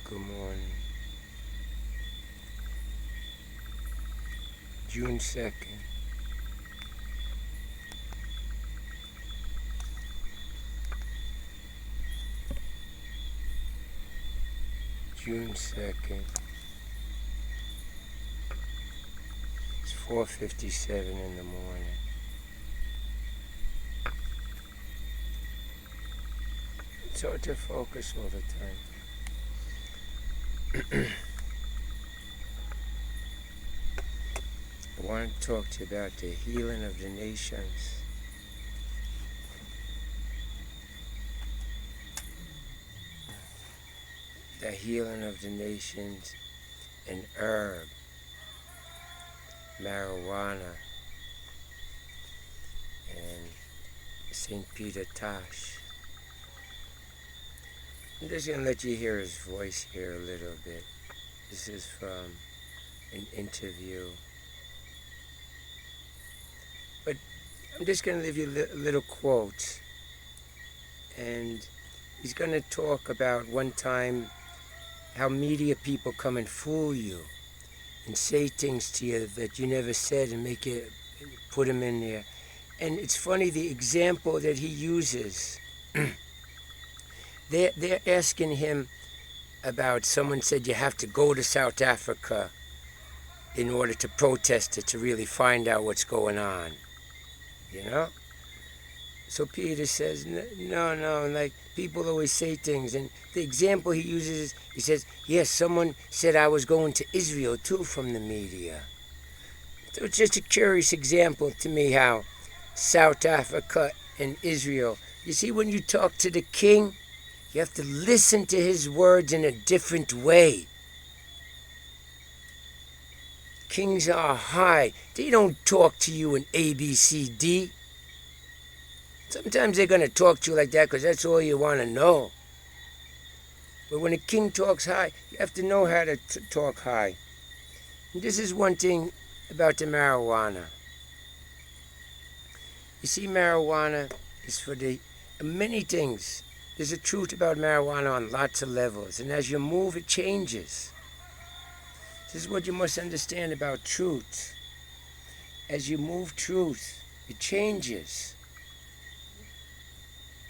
Good morning. June 2nd. June 2nd. It's 4:57 in the morning. It's hard to focus all the time. I want to talk to you about the healing of the nations. The healing of the nations and herb, marijuana, and St. Peter Tosh. I'm just going to let you hear his voice here a little bit. This is from an interview. But I'm just going to leave you little quotes. And he's going to talk about one time how media people come and fool you and say things to you that you never said and make it, put them in there. And it's funny, the example that he uses. They're asking him about, someone said you have to go to South Africa in order to protest it, to really find out what's going on, you know? So Peter says, no, like, people always say things, and the example he uses is, he says, yes, someone said I was going to Israel too from the media. So it's just a curious example to me how South Africa and Israel, you see, when you talk to the king, you have to listen to his words in a different way. Kings are high. They don't talk to you in ABCD. Sometimes they're going to talk to you like that because that's all you want to know. But when a king talks high, you have to know how to talk high. And this is one thing about the marijuana. You see, marijuana is for the many things. There's a truth about marijuana on lots of levels, and as you move, it changes. This is what you must understand about truth. As you move truth, it changes.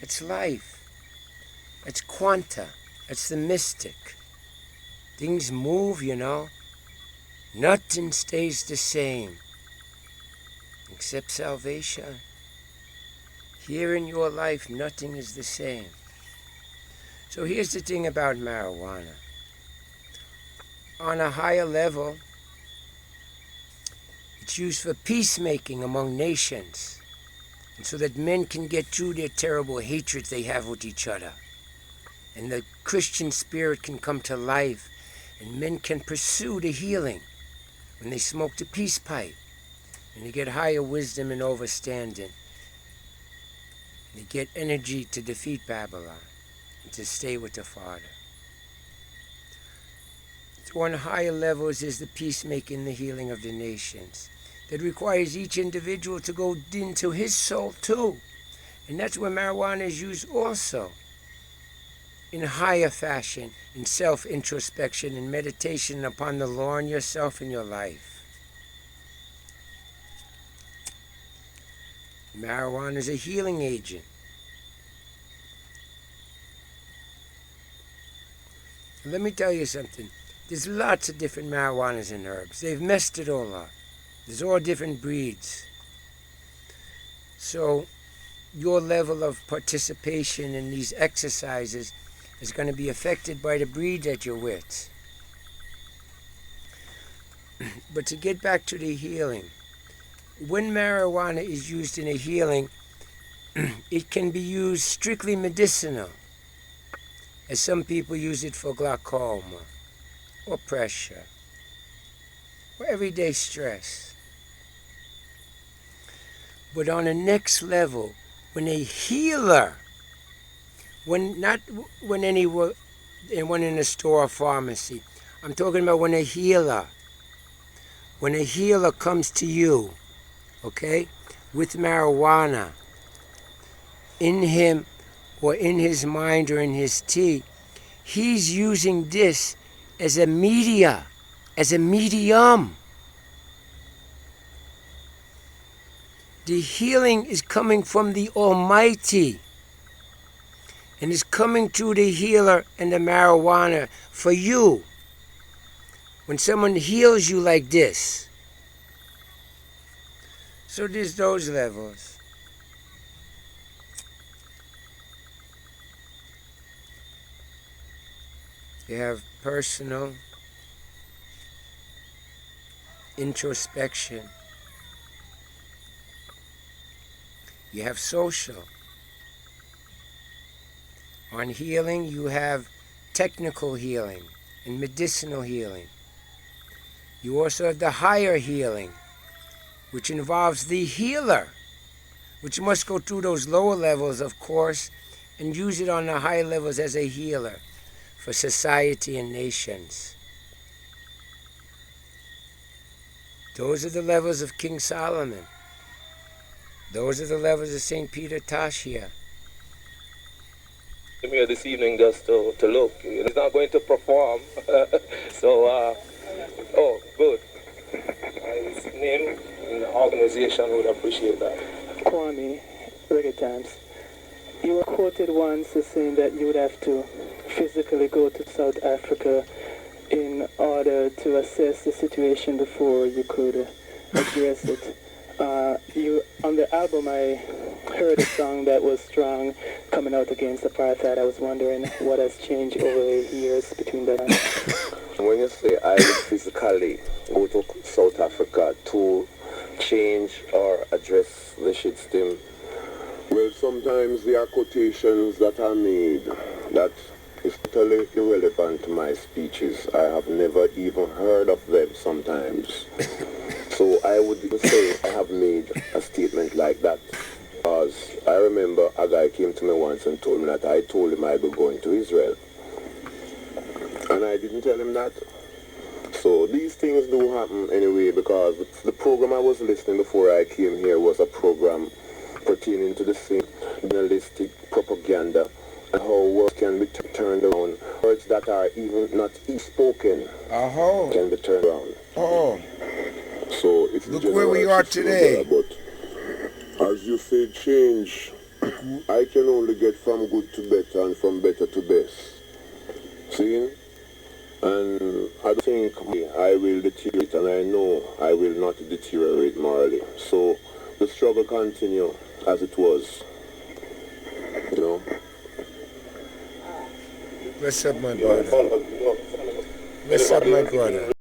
It's life. It's quanta. It's the mystic. Things move, you know. Nothing stays the same except salvation. Here in your life, nothing is the same. So here's the thing about marijuana. On a higher level, it's used for peacemaking among nations, and so that men can get through their terrible hatred they have with each other. And the Christian spirit can come to life, and men can pursue the healing when they smoke the peace pipe, and they get higher wisdom and understanding. They get energy to defeat Babylon and to stay with the Father. So on higher levels is the peacemaking, the healing of the nations. That requires each individual to go into his soul too. And that's where marijuana is used also. In higher fashion, in self-introspection and meditation upon the law in yourself and your life. Marijuana is a healing agent. Let me tell you something. There's lots of different marijuanas and herbs. They've messed it all up. There's all different breeds. So your level of participation in these exercises is going to be affected by the breed that you're with. But to get back to the healing, when marijuana is used in a healing, it can be used strictly medicinal, as some people use it for glaucoma, or pressure, or everyday stress. But on the next level, when a healer, not when anyone in a store or pharmacy, I'm talking about when a healer comes to you, okay, with marijuana in him or in his mind or in his tea, he's using this as a media, as a medium. The healing is coming from the Almighty, and is coming through the healer and the marijuana for you. When someone heals you like this. So there's those levels. You have personal introspection. You have social. On healing, you have technical healing and medicinal healing. You also have the higher healing, which involves the healer, which must go through those lower levels, of course, and use it on the higher levels as a healer for society and nations. Those are the levels of King Solomon. Those are the levels of St. Peter Tashia. I'm here this evening just to look. He's not going to perform. Oh, good. His name and the organization would appreciate that. Kwame, Reggae Times. You were quoted once as saying that you would have to physically go to South Africa in order to assess the situation before you could address it. On the album, I heard a song that was strong, coming out against apartheid. I was wondering what has changed over the years between that. When you say I would physically go to South Africa to change or address the shitstorm, well, sometimes there are quotations that are made that is totally irrelevant to my speeches. I have never even heard of them sometimes. So I would say I have made a statement like that. Because I remember a guy came to me once and told me that I told him I'd be going to Israel. And I didn't tell him that. So these things do happen anyway, because the program I was listening before I came here was a program pertaining to the same journalistic propaganda and how words can be turned around. Words that are even not spoken can be turned around. So it's look where we are today. But as you say, change, I can only get from good to better and from better to best. See? And I don't think I will deteriorate, and I know I will not deteriorate morally. So the struggle continue as it was. You know? What's up, my brother? What's up, my brother?